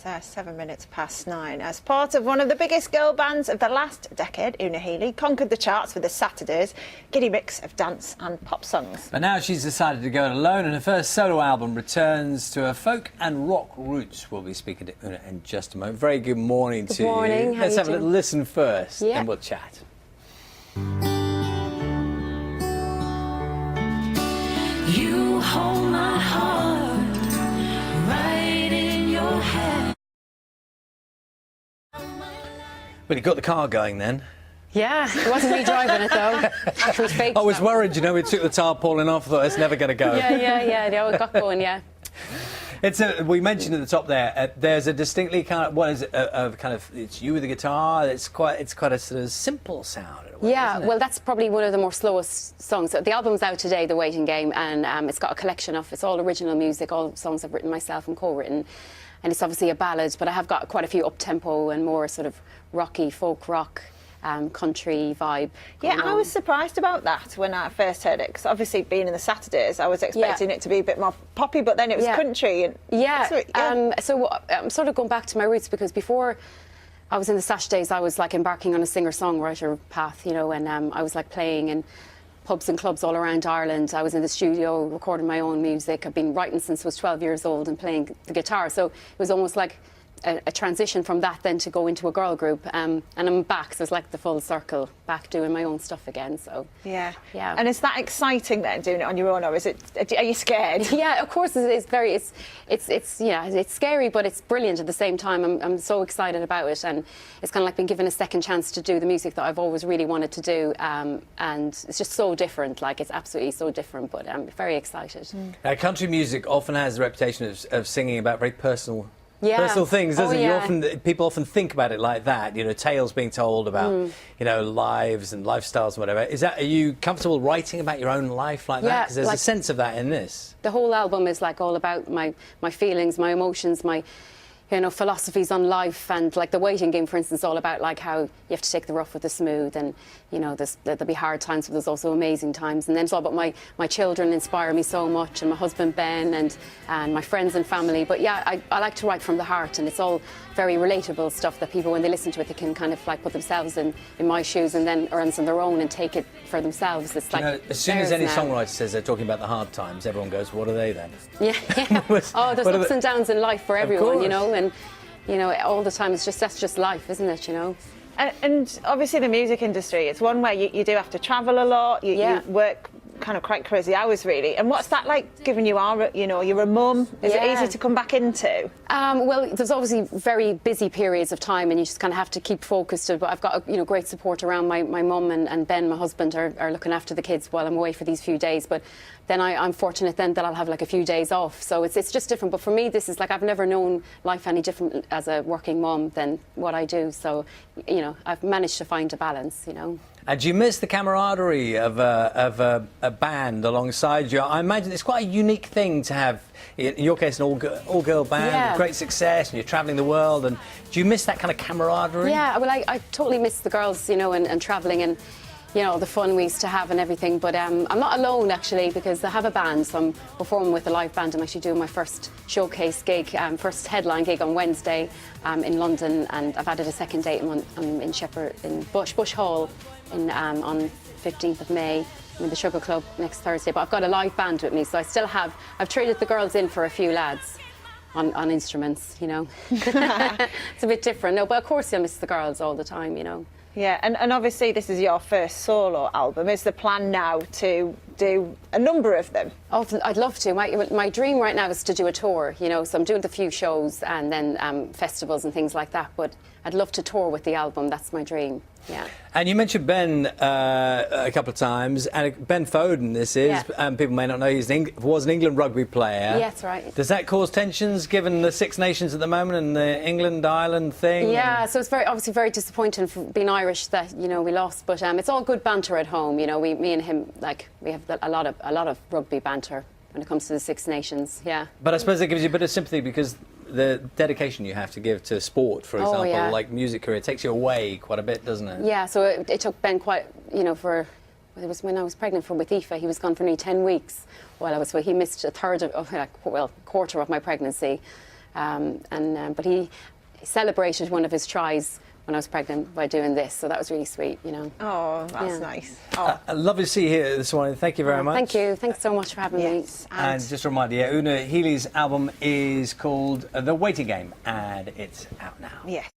7 minutes past 9. As part of one of the biggest girl bands of the last decade, Healy conquered the charts with the Saturdays' giddy mix of dance and pop songs. But now she's decided to go it alone, and her first solo album returns to her folk and rock roots. We'll be speaking to Una in just a moment. Very good morning to you. Good morning. Let's have a little listen first, yeah. then we'll chat. You hold my heart right in your hand. But you got the car going then? Yeah, it wasn't me driving it though. It was fake. I was worried, you know, we took the tarpaulin off, thought it's never going to go. Yeah, it got going, yeah. We mentioned at the top there. There's a distinctly kind of it's you with the guitar. It's quite a sort of simple sound. In a way, Yeah, isn't it? well, that's probably one of the more slowest songs. The album's out today, The Waiting Game, and it's got a collection of it's all original music, all songs I've written myself and co-written, and it's obviously a ballad, but I have got quite a few up-tempo and more sort of rocky folk rock. Country vibe. Yeah, I was surprised about that when I first heard it, because obviously being in the Saturdays, I was expecting it to be a bit more poppy, but then it was country. And so I'm sort of going back to my roots, because before I was in the Saturdays, I was like embarking on a singer-songwriter path, you know, and I was like playing in pubs and clubs all around Ireland. I was in the studio recording my own music. I've been writing since I was 12 years old and playing the guitar, so it was almost like a transition from that then to go into a girl group, and I'm back, so it's like the full circle, back doing my own stuff again. So yeah. And is that exciting then, doing it on your own, or is it? Are you scared? Yeah, of course it's very. It's scary, but it's brilliant at the same time. I'm so excited about it, and it's kind of like being given a second chance to do the music that I've always really wanted to do, and it's just so different. Like, it's absolutely so different, but I'm very excited. Country music often has the reputation of singing about very personal things, doesn't it? People often think about it like that, you know, tales being told about, you know, lives and lifestyles and whatever. Are you comfortable writing about your own life like that? Because there's a sense of that in this. The whole album is like all about my feelings, my emotions, my, you know, philosophies on life, and like The Waiting Game, for instance, all about like how you have to take the rough with the smooth, and you know, there'll be hard times, but there's also amazing times. And then it's all about my children inspire me so much, and my husband Ben, and my friends and family. But yeah, I like to write from the heart, and it's all very relatable stuff that people, when they listen to it, they can kind of like put themselves in my shoes, and then or on their own and take it for themselves. It's like, you know, as soon as any songwriter says they're talking about the hard times, everyone goes, "What are they then?" Yeah. Oh, there's ups and downs in life for everyone, you know, and you know, all the time that's just life, isn't it? You know. And obviously the music industry, it's one where you do have to travel a lot. You work kind of quite crazy hours, really. And what's that like, given you're a mum? Is it easy to come back into? Well, there's obviously very busy periods of time, and you just kind of have to keep focused. But I've got great support around my mum, and Ben, my husband, are looking after the kids while I'm away for these few days. But then I'm fortunate then that I'll have like a few days off. So it's just different. But for me, this is like, I've never known life any different as a working mum than what I do. So, you know, I've managed to find a balance, you know. And do you miss the camaraderie of a band alongside you? I imagine it's quite a unique thing to have, in your case, an all-girl band, with great success, and you're travelling the world. And do you miss that kind of camaraderie? Yeah, well, I totally miss the girls, you know, and travelling, and you know, the fun we used to have and everything. But I'm not alone, actually, because I have a band, so I'm performing with a live band. I'm actually doing my first showcase gig, first headline gig on Wednesday in London, and I've added a second date in Bush Hall on 15th of May. I'm in the Sugar Club next Thursday, but I've got a live band with me, so I've traded the girls in for a few lads on instruments, you know. It's a bit different. No, but of course I miss the girls all the time, you know. Yeah, and obviously this is your first solo album. Is the plan now to do a number of them? Oh, I'd love to. My dream right now is to do a tour, you know, so I'm doing the few shows and then festivals and things like that, but I'd love to tour with the album. That's my dream. Yeah. And you mentioned Ben a couple of times, and Ben Foden, this is. People may not know, he was an England rugby player. Yeah, that's right. Does that cause tensions, given the Six Nations at the moment and the England-Ireland thing? Yeah, so it's obviously very disappointing for being Irish that, you know, we lost, but it's all good banter at home. You know, me and him, like, we have a lot of rugby banter when it comes to the Six Nations, yeah. But I suppose that gives you a bit of sympathy, because the dedication you have to give to sport, for example, like music career, takes you away quite a bit, doesn't it? Yeah, so it took Ben quite, you know, it was when I was pregnant with Aoife, he was gone for nearly 10 weeks while he missed a quarter of my pregnancy. But he celebrated one of his tries when I was pregnant by doing this, so that was really sweet, you know. Oh, that's nice. Oh. Lovely to see you here this morning. Thank you very much. Thank you. Thanks so much for having me. And just a reminder, Una Healy's album is called The Waiting Game, and it's out now. Yes.